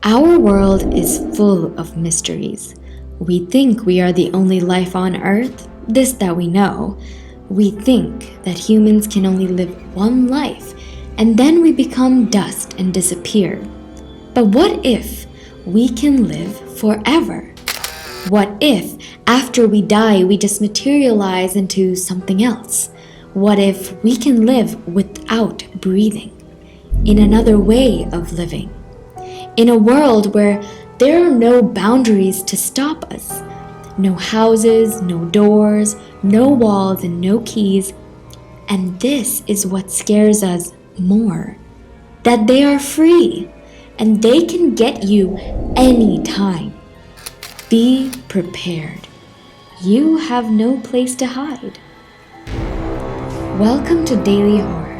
Our world is full of mysteries. We think we are the only life on Earth, this that we know. We think that humans can only live one life, and then we become dust and disappear. But what if we can live forever? What if, after we die, we just materialize into something else? What if we can live without breathing? In another way of living? In a world where there are no boundaries to stop us. No houses, no doors, no walls, and no keys. And this is what scares us more. That they are free, and they can get you anytime. Be prepared. You have no place to hide. Welcome to Daily Horror.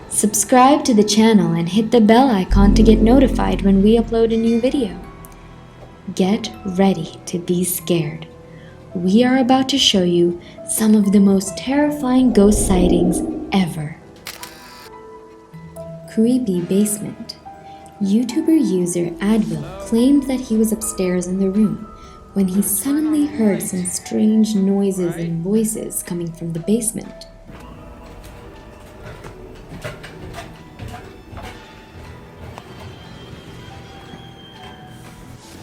Subscribe to the channel and hit the bell icon to get notified when we upload a new video. Get ready to be scared. We are about to show you some of the most terrifying ghost sightings ever. Creepy basement. YouTuber user Advil claimed that he was upstairs in the room when he suddenly heard some strange noises and voices coming from the basement.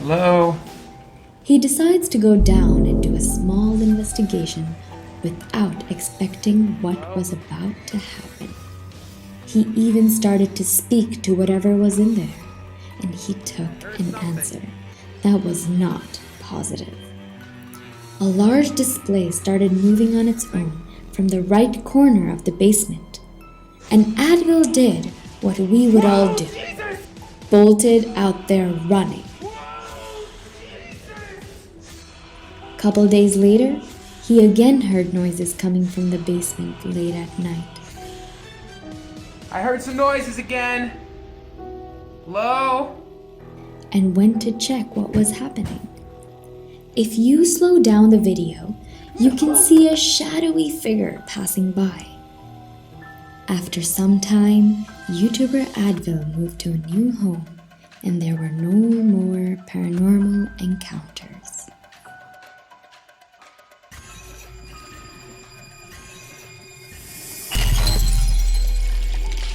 Hello? He decides to go down and do a small investigation without expecting what was about to happen. He even started to speak to whatever was in there, and he took an answer that was not positive. A large display started moving on its own from the right corner of the basement, and Advil did what we would all do, bolted out there running. Couple days later, he again heard noises coming from the basement late at night. I heard some noises again. Hello? And went to check what was happening. If you slow down the video, you can see a shadowy figure passing by. After some time, YouTuber Advil moved to a new home, and there were no more paranormal encounters.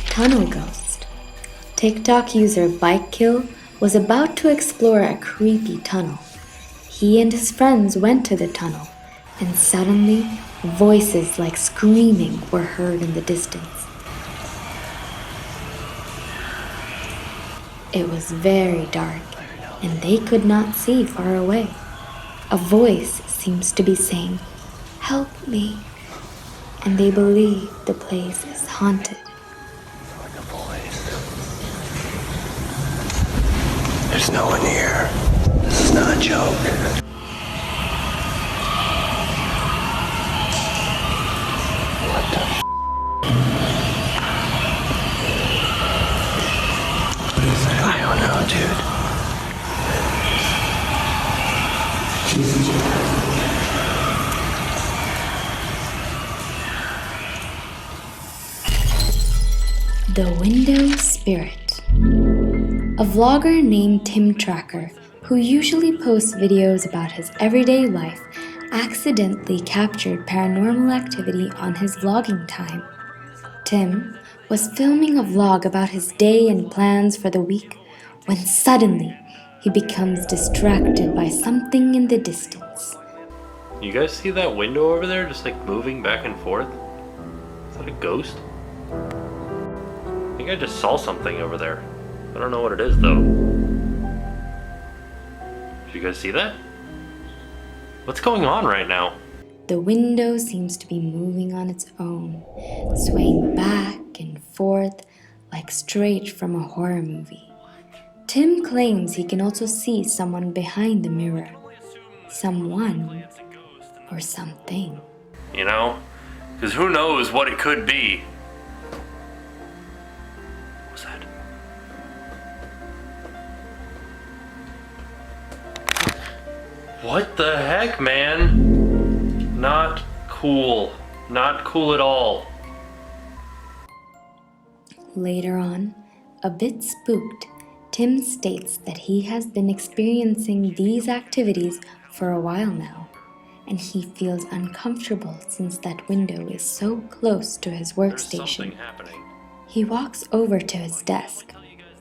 Tunnel ghost. TikTok user BikeKill was about to explore a creepy tunnel. He and his friends went to the tunnel, and suddenly, voices like screaming were heard in the distance. It was very dark, and they could not see far away. A voice seems to be saying, "Help me," and they believe the place is haunted. There's no one here. This is not a joke. What the What is that? I don't know, dude. The Window Spirit. A vlogger named Tim Tracker, who usually posts videos about his everyday life, accidentally captured paranormal activity on his vlogging time. Tim was filming a vlog about his day and plans for the week when suddenly he becomes distracted by something in the distance. You guys see that window over there just like moving back and forth? Is that a ghost? I think I just saw something over there. I don't know what it is though. Did you guys see that? What's going on right now? The window seems to be moving on its own, swaying back and forth like straight from a horror movie. Tim claims he can also see someone behind the mirror. Someone or something. You know? Because who knows what it could be? What was that? What the heck, man? Not cool. Not cool at all. Later on, a bit spooked, Tim states that he has been experiencing these activities for a while now, and he feels uncomfortable since that window is so close to his There's workstation. something happening. He walks over to his desk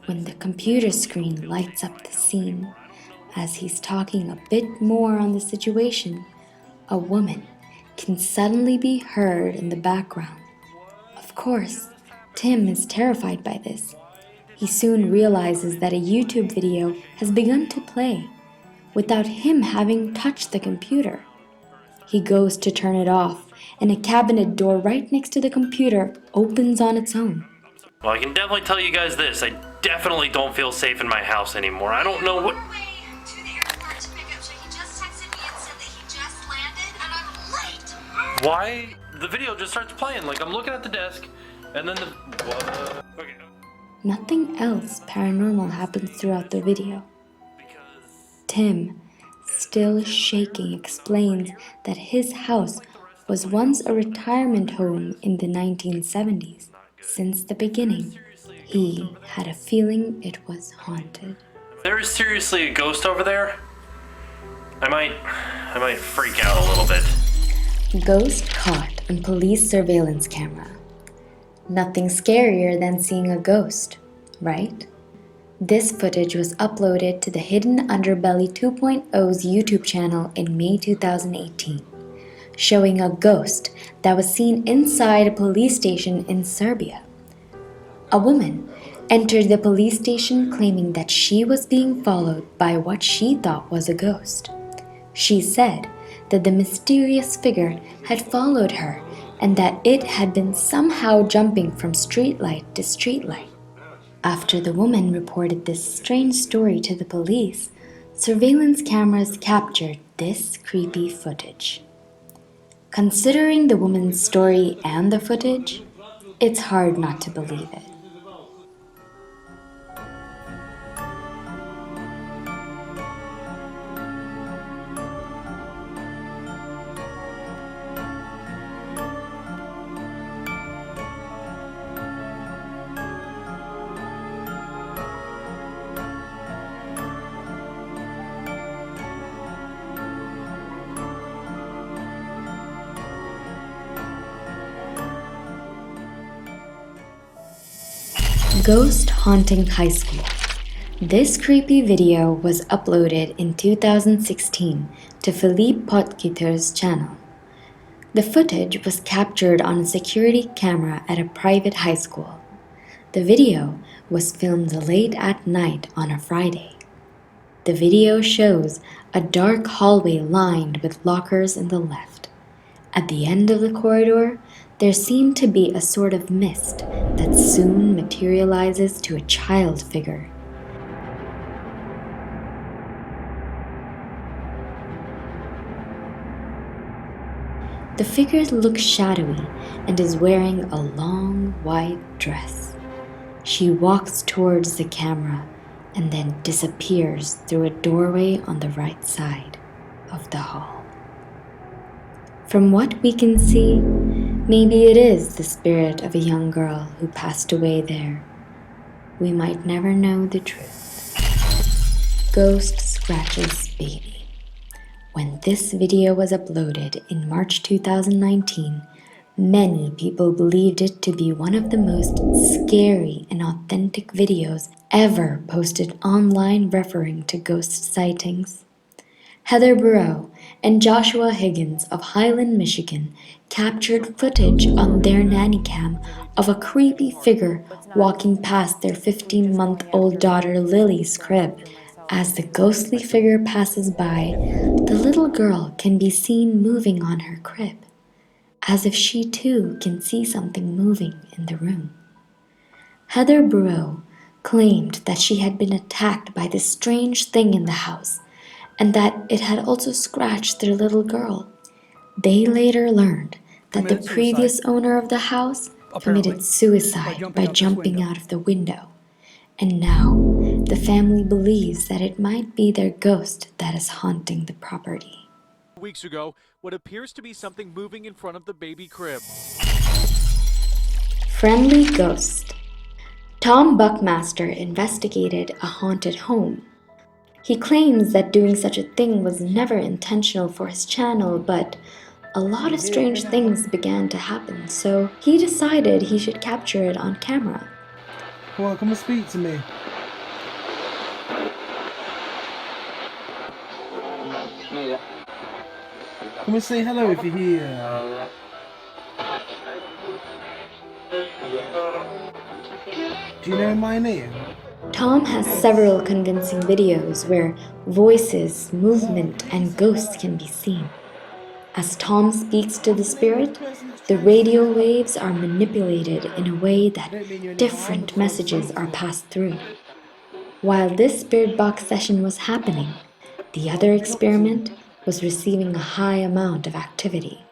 when the computer screen lights up the scene. As he's talking a bit more on the situation, a woman can suddenly be heard in the background. Of course, Tim is terrified by this. He soon realizes that a YouTube video has begun to play without him having touched the computer. He goes to turn it off, and a cabinet door right next to the computer opens on its own. Well, I can definitely tell you guys this. I definitely don't feel safe in my house anymore. I don't know what... To the airport to pick up. So he just texted me and said that he just landed, and I'm late. Why? The video just starts playing. Like, I'm looking at the desk, and then the... What? Okay. Nothing else paranormal happens throughout the video. Tim, still shaking, explains that his house was once a retirement home in the 1970s. Since the beginning, he had a feeling it was haunted. There is seriously a ghost over there? I might freak out a little bit. Ghost caught on police surveillance camera. Nothing scarier than seeing a ghost, right? This footage was uploaded to the Hidden Underbelly 2.0's YouTube channel in May 2018, showing a ghost that was seen inside a police station in Serbia. A woman entered the police station claiming that she was being followed by what she thought was a ghost. She said that the mysterious figure had followed her and that it had been somehow jumping from streetlight to streetlight. After the woman reported this strange story to the police, surveillance cameras captured this creepy footage. Considering the woman's story and the footage, it's hard not to believe it. Ghost Haunting High School. This creepy video was uploaded in 2016 to Philippe Potgieter's channel. The footage was captured on a security camera at a private high school. The video was filmed late at night on a Friday. The video shows a dark hallway lined with lockers in the left. At the end of the corridor, there seemed to be a sort of mist that soon materializes to a child figure. The figure looks shadowy and is wearing a long white dress. She walks towards the camera and then disappears through a doorway on the right side of the hall. From what we can see, maybe it is the spirit of a young girl who passed away there. We might never know the truth. Ghost scratches baby. When this video was uploaded in March 2019, many people believed it to be one of the most scary and authentic videos ever posted online referring to ghost sightings. Heather Burrow and Joshua Higgins of Highland, Michigan, captured footage on their nanny cam of a creepy figure walking past their 15-month-old daughter Lily's crib. As the ghostly figure passes by, the little girl can be seen moving on her crib, as if she too can see something moving in the room. Heather Burrow claimed that she had been attacked by this strange thing in the house, and that it had also scratched their little girl. They later learned that the previous owner of the house committed suicide by jumping out of the window. And now, the family believes that it might be their ghost that is haunting the property. Weeks ago, what appears to be something moving in front of the baby crib. Friendly ghost. Tom Buckmaster investigated a haunted home. He claims that doing such a thing was never intentional for his channel, but a lot of strange things began to happen, so he decided he should capture it on camera. Come on, come and speak to me. Come and say hello if you're here. Do you know my name? Tom has several convincing videos where voices, movement, and ghosts can be seen. As Tom speaks to the spirit, the radio waves are manipulated in a way that different messages are passed through. While this spirit box session was happening, the other experiment was receiving a high amount of activity.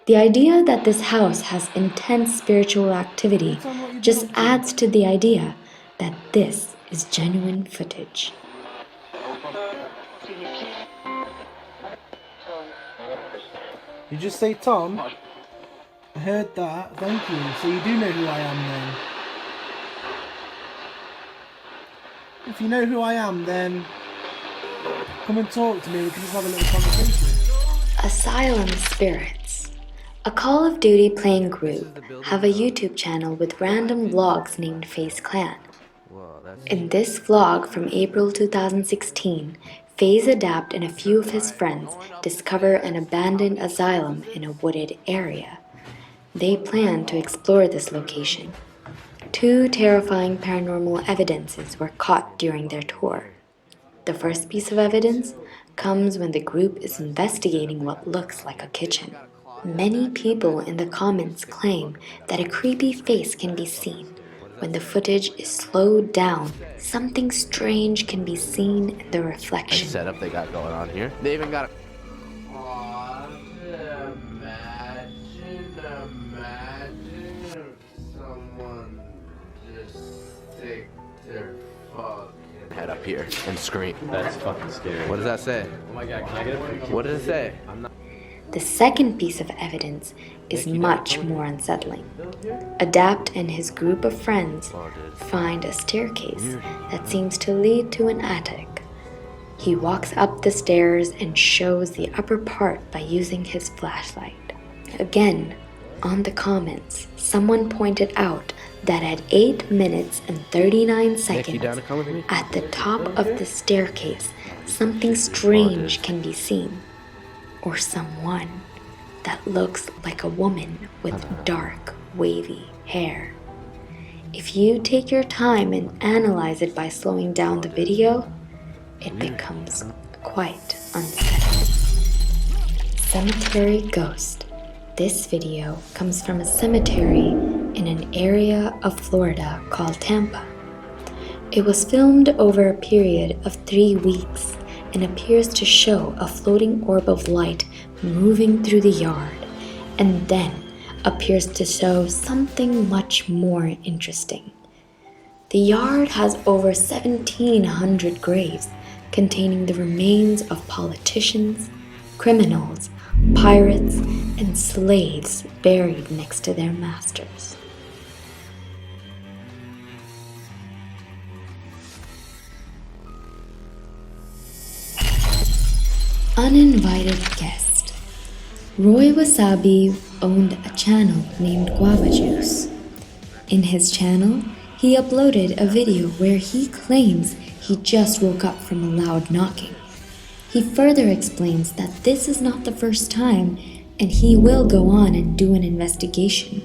The idea that this house has intense spiritual activity just adds to the idea that this is genuine footage. You just say Tom? I heard that, thank you. So you do know who I am then? If you know who I am, then come and talk to me, we can just have a little conversation. Asylum Spirits, a Call of Duty playing group, have a YouTube channel with random vlogs named FaZe Clan. In this vlog from April 2016, FaZe Adapt and a few of his friends discover an abandoned asylum in a wooded area. They plan to explore this location. 2 terrifying paranormal evidences were caught during their tour. The first piece of evidence comes when the group is investigating what looks like a kitchen. Many people in the comments claim that a creepy face can be seen. When the footage is slowed down, something strange can be seen in the reflection. Setup they got going on here. They even got a... Imagine if someone just stick their fucking head up here and scream. That's fucking scary. What does that say? Oh my god, can I get a picture? What does it say? The second piece of evidence is much more unsettling. Adapt and his group of friends find a staircase that seems to lead to an attic. He walks up the stairs and shows the upper part by using his flashlight. Again, on the comments, someone pointed out that at 8 minutes and 39 seconds, at the top of the staircase, something strange can be seen. Or someone that looks like a woman with dark, wavy hair. If you take your time and analyze it by slowing down the video, it becomes quite unsettling. Cemetery Ghost. This video comes from a cemetery in an area of Florida called Tampa. It was filmed over a period of 3 weeks and appears to show a floating orb of light moving through the yard, and then appears to show something much more interesting. The yard has over 1,700 graves containing the remains of politicians, criminals, pirates, and slaves buried next to their masters. Uninvited guest. Roy Wasabi owned a channel named Guava Juice. In his channel, he uploaded a video where he claims he just woke up from a loud knocking. He further explains that this is not the first time and he will go on and do an investigation.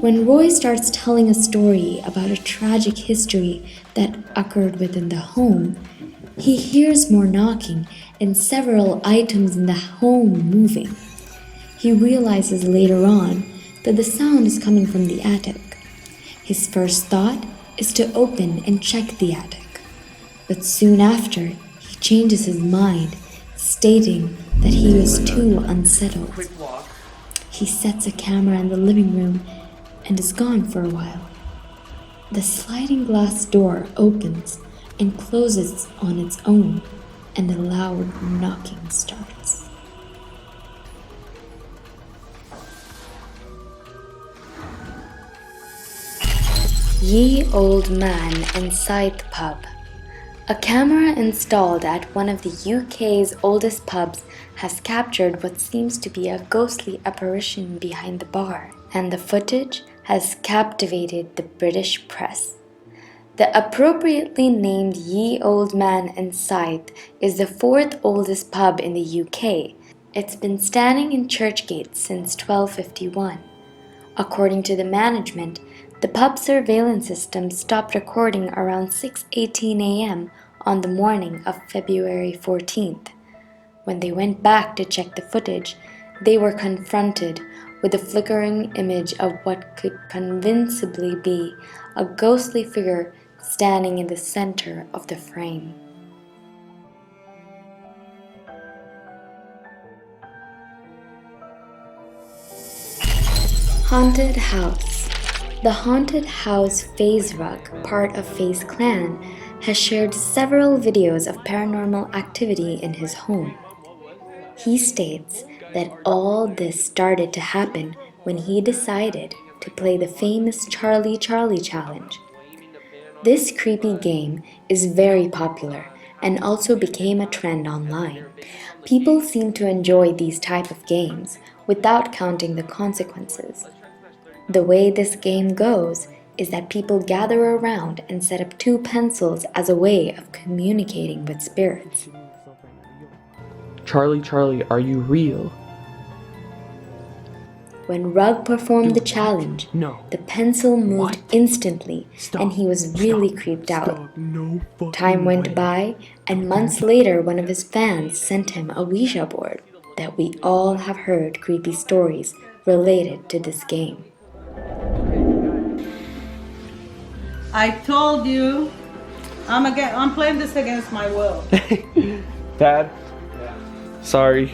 When Roy starts telling a story about a tragic history that occurred within the home, he hears more knocking and several items in the home moving. He realizes later on that the sound is coming from the attic. His first thought is to open and check the attic, but soon after, he changes his mind, stating that he was too unsettled. He sets a camera in the living room and is gone for a while. The sliding glass door opens and closes on its own, and a loud knocking starts. Ye Old Man and Scythe Pub. A camera installed at one of the UK's oldest pubs has captured what seems to be a ghostly apparition behind the bar, and the footage has captivated the British press. The appropriately named Ye Old Man and Scythe is the fourth oldest pub in the UK. It's been standing in Churchgate since 1251. According to the management, the pub surveillance system stopped recording around 6:18 a.m. on the morning of February 14th. When they went back to check the footage, they were confronted with a flickering image of what could convincingly be a ghostly figure standing in the center of the frame. Haunted House. The Haunted House Phase Rug, part of Phase Clan, has shared several videos of paranormal activity in his home. He states that all this started to happen when he decided to play the famous Charlie Charlie challenge. This creepy game is very popular and also became a trend online. People seem to enjoy these type of games without counting the consequences. The way this game goes is that people gather around and set up two pencils as a way of communicating with spirits. Charlie, Charlie, are you real? When Rugg performed the challenge, the pencil moved instantly and he was really creeped out. Time went by, and months later one of his fans sent him a Ouija board that we all have heard creepy stories related to this game. I told you, I'm playing this against my will. Dad? Sorry.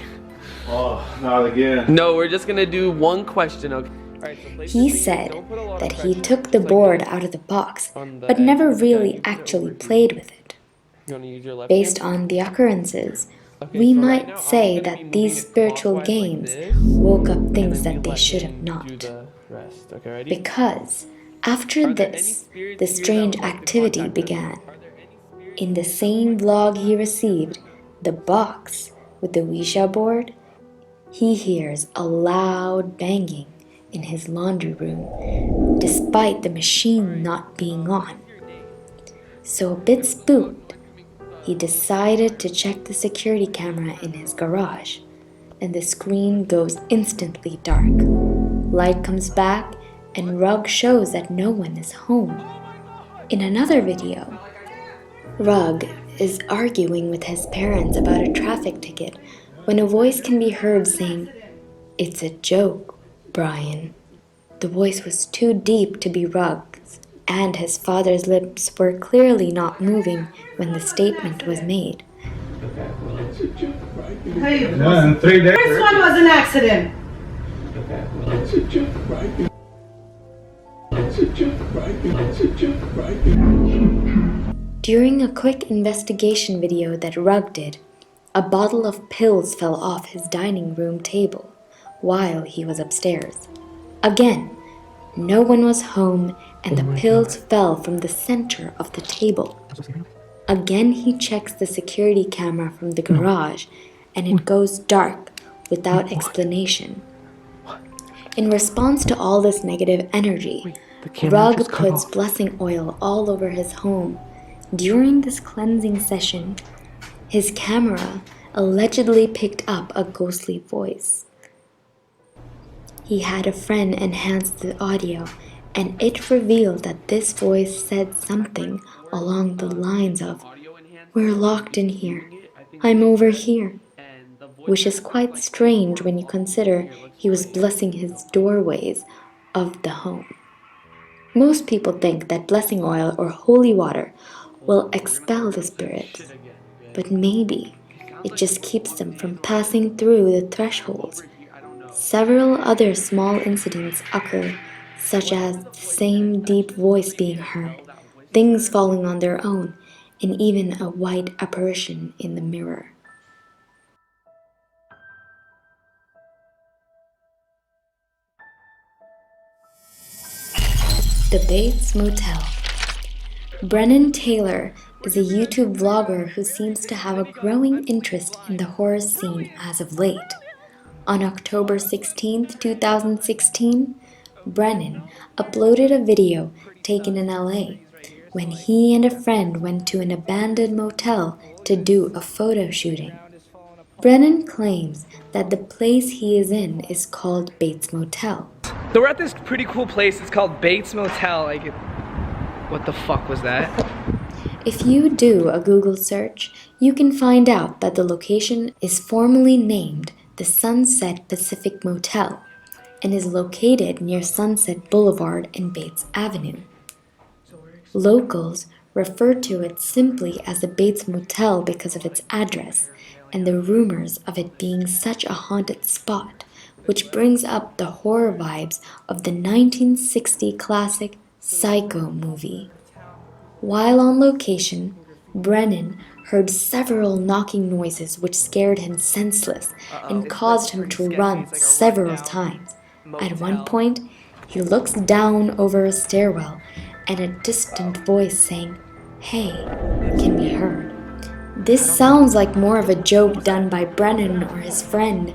Oh, not again. No, we're just gonna do one question, okay? He said that he took the board out of the box, but never really actually played with it. Based on the occurrences, we might say that these spiritual games woke up things that they should have not. Because after this, the strange activity began. In the same vlog he received, the box with the Ouija board, he hears a loud banging in his laundry room, despite the machine not being on. So a bit spooked, he decided to check the security camera in his garage, and the screen goes instantly dark. Light comes back, and Rugg shows that no one is home. In another video, Rugg is arguing with his parents about a traffic ticket when a voice can be heard saying, "It's a joke, Brian." The voice was too deep to be Rugg's, and his father's lips were clearly not moving when the statement was made. Hey, the first one was an accident. During a quick investigation video that Rugg did, a bottle of pills fell off his dining room table while he was upstairs. Again, no one was home and the pills fell from the center of the table. Again, he checks the security camera from the garage and it goes dark without explanation. In response to all this negative energy, Rugg puts blessing oil all over his home. During this cleansing session, his camera allegedly picked up a ghostly voice. He had a friend enhance the audio, and it revealed that this voice said something along the lines of, "We're locked in here. I'm over here." Which is quite strange when you consider he was blessing his doorways of the home. Most people think that blessing oil or holy water will expel the spirits, but maybe it just keeps them from passing through the thresholds. Several other small incidents occur, such as the same deep voice being heard, things falling on their own, and even a white apparition in the mirror. The Bates Motel. Brennan Taylor is a YouTube vlogger who seems to have a growing interest in the horror scene as of late. On October 16, 2016, Brennan uploaded a video taken in LA when he and a friend went to an abandoned motel to do a photo shooting. Brennan claims that the place he is in is called Bates Motel. So we're at this pretty cool place. It's called Bates Motel. What the fuck was that? If you do a Google search, you can find out that the location is formally named the Sunset Pacific Motel and is located near Sunset Boulevard and Bates Avenue. Locals refer to it simply as the Bates Motel because of its address and the rumors of it being such a haunted spot, which brings up the horror vibes of the 1960 classic Psycho movie. While on location, Brennan heard several knocking noises which scared him senseless and caused him to run several times. At one point, he looks down over a stairwell and a distant voice saying, "Hey," can be heard. This sounds like more of a joke done by Brennan or his friend,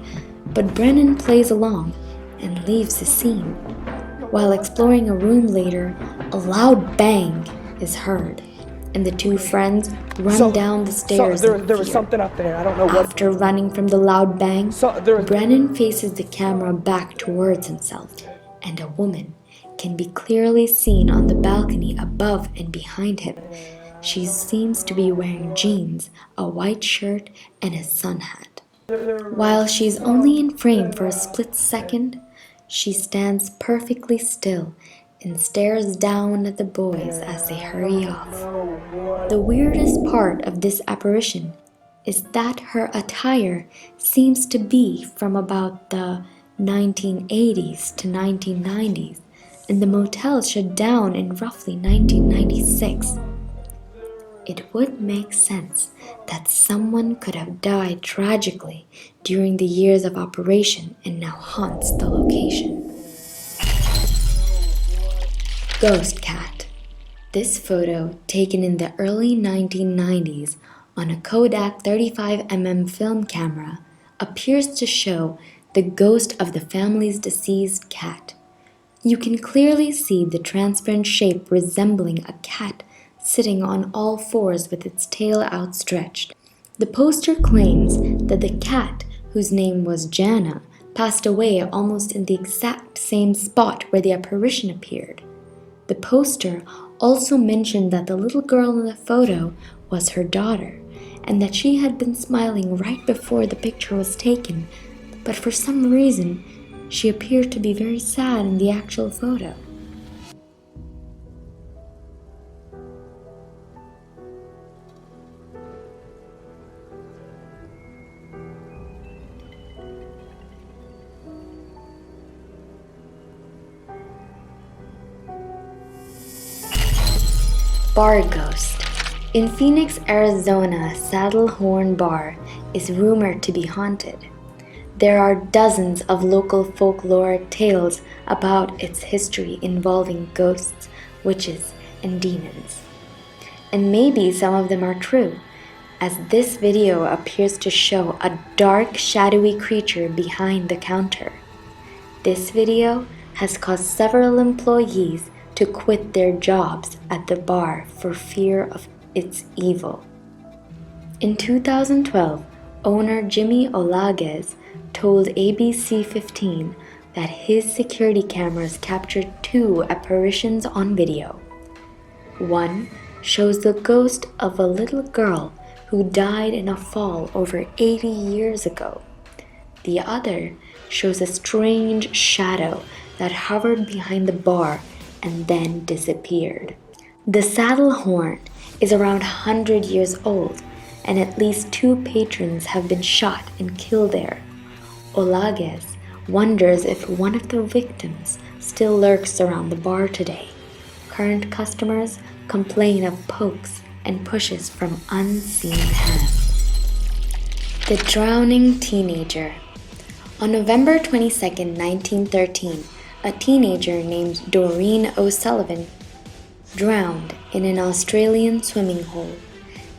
but Brennan plays along and leaves the scene. While exploring a room later, a loud bang is heard, and the two friends run down the stairs. There was something up there. I don't know what. After running from the loud bang, Brennan faces the camera back towards himself, and a woman can be clearly seen on the balcony above and behind him. She seems to be wearing jeans, a white shirt, and a sun hat. While she's only in frame for a split second, she stands perfectly still and stares down at the boys as they hurry off. The weirdest part of this apparition is that her attire seems to be from about the 1980s to 1990s, and the motel shut down in roughly 1996. It would make sense that someone could have died tragically during the years of operation and now haunts the location. Ghost Cat. This photo, taken in the early 1990s on a Kodak 35mm film camera, appears to show the ghost of the family's deceased cat. You can clearly see the transparent shape resembling a cat sitting on all fours with its tail outstretched. The poster claims that the cat, whose name was Jana, passed away almost in the exact same spot where the apparition appeared. The poster also mentioned that the little girl in the photo was her daughter, and that she had been smiling right before the picture was taken, but for some reason, she appeared to be very sad in the actual photo. Bar Ghost. In Phoenix, Arizona, Saddle Horn Bar is rumored to be haunted. There are dozens of local folkloric tales about its history involving ghosts, witches, and demons. And maybe some of them are true, as this video appears to show a dark, shadowy creature behind the counter. This video has caused several employees to quit their jobs at the bar for fear of its evil. In 2012, owner Jimmy Olaguez told ABC 15 that his security cameras captured 2 apparitions on video. One shows the ghost of a little girl who died in a fall over 80 years ago. The other shows a strange shadow that hovered behind the bar and then disappeared. The Saddle Horn is around 100 years old, and at least 2 patrons have been shot and killed there. Olaguez wonders if one of the victims still lurks around the bar today. Current customers complain of pokes and pushes from unseen hands. The Drowning Teenager. On November 22, 1913, a teenager named Doreen O'Sullivan drowned in an Australian swimming hole.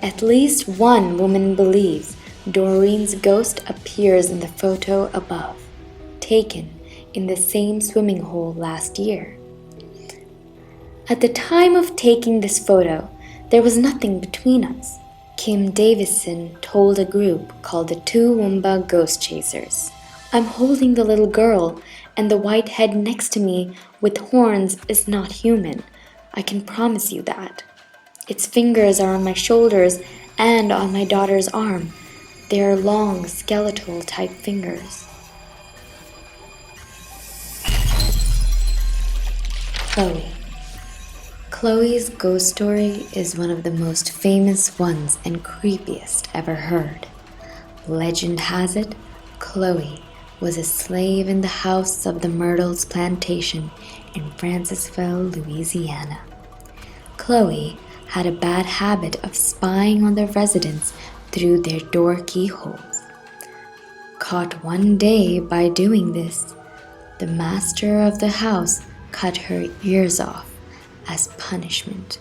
At least one woman believes Doreen's ghost appears in the photo above, taken in the same swimming hole last year. At the time of taking this photo, there was nothing between us. Kim Davison told a group called the Toowoomba Ghost Chasers. I'm holding the little girl, and the white head next to me with horns is not human. I can promise you that. Its fingers are on my shoulders and on my daughter's arm. They are long, skeletal type fingers. Chloe. Chloe's ghost story is one of the most famous ones and creepiest ever heard. Legend has it, Chloe was a slave in the house of the Myrtles plantation in Francisville, Louisiana. Chloe had a bad habit of spying on the residents through their door keyholes. Caught one day by doing this, the master of the house cut her ears off as punishment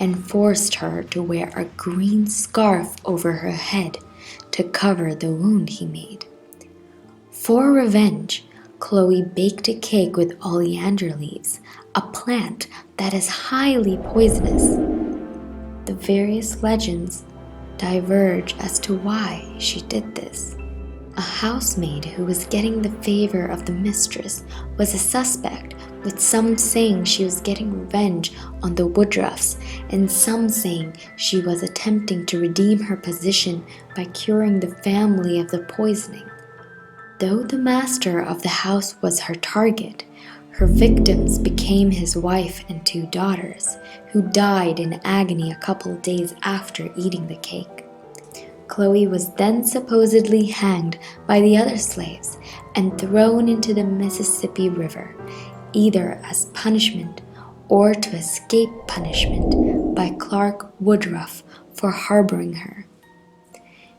and forced her to wear a green scarf over her head to cover the wound he made. For revenge, Chloe baked a cake with oleander leaves, a plant that is highly poisonous. The various legends diverge as to why she did this. A housemaid who was getting the favor of the mistress was a suspect, with some saying she was getting revenge on the Woodruffs and some saying she was attempting to redeem her position by curing the family of the poisoning. Though the master of the house was her target, her victims became his wife and 2 daughters, who died in agony a couple days after eating the cake. Chloe was then supposedly hanged by the other slaves and thrown into the Mississippi River, either as punishment or to escape punishment by Clark Woodruff for harboring her.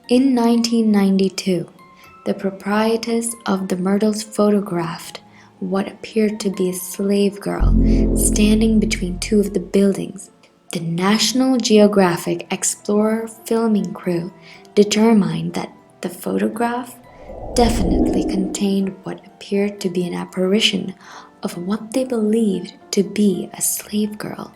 In 1992, the proprietress of the Myrtles photographed what appeared to be a slave girl standing between 2 of the buildings. The National Geographic Explorer filming crew determined that the photograph definitely contained what appeared to be an apparition of what they believed to be a slave girl.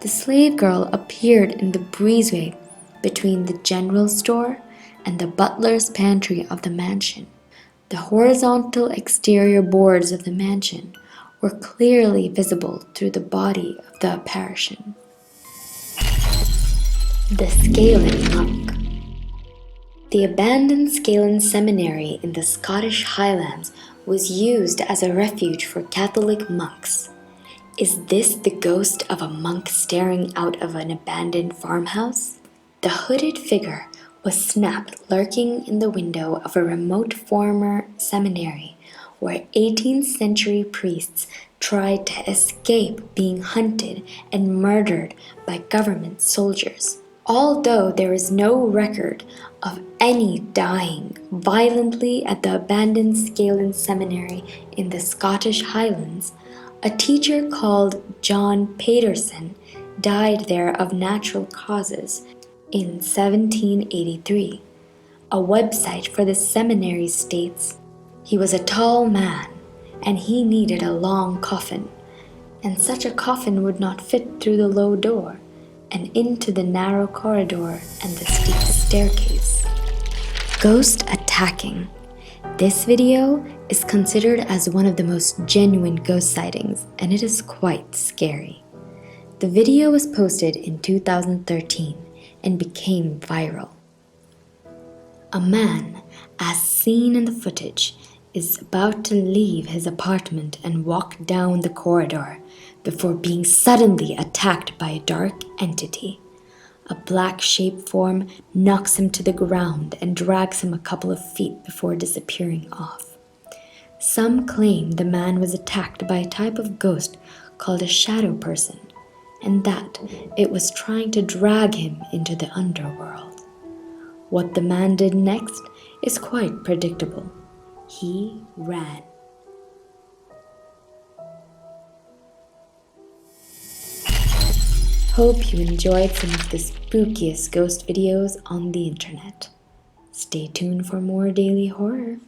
The slave girl appeared in the breezeway between the general store and the butler's pantry of the mansion. The horizontal exterior boards of the mansion were clearly visible through the body of the apparition. The Scaly Monk. The abandoned Scaly Seminary in the Scottish Highlands was used as a refuge for Catholic monks. Is this the ghost of a monk staring out of an abandoned farmhouse? The hooded figure was snapped lurking in the window of a remote former seminary where 18th century priests tried to escape being hunted and murdered by government soldiers. Although there is no record of any dying violently at the abandoned Scaly Seminary in the Scottish Highlands, a teacher called John Paterson died there of natural causes in 1783. A website for the seminary states, he was a tall man and he needed a long coffin, and such a coffin would not fit through the low door and into the narrow corridor and the steep staircase. Ghost attacking. This video is considered as one of the most genuine ghost sightings, and it is quite scary. The video was posted in 2013 and became viral. A man, as seen in the footage, is about to leave his apartment and walk down the corridor before being suddenly attacked by a dark entity. A black shape form knocks him to the ground and drags him a couple of feet before disappearing off. Some claim the man was attacked by a type of ghost called a shadow person, and that it was trying to drag him into the underworld. What the man did next is quite predictable. He ran. Hope you enjoyed some of the spookiest ghost videos on the internet. Stay tuned for more daily horror.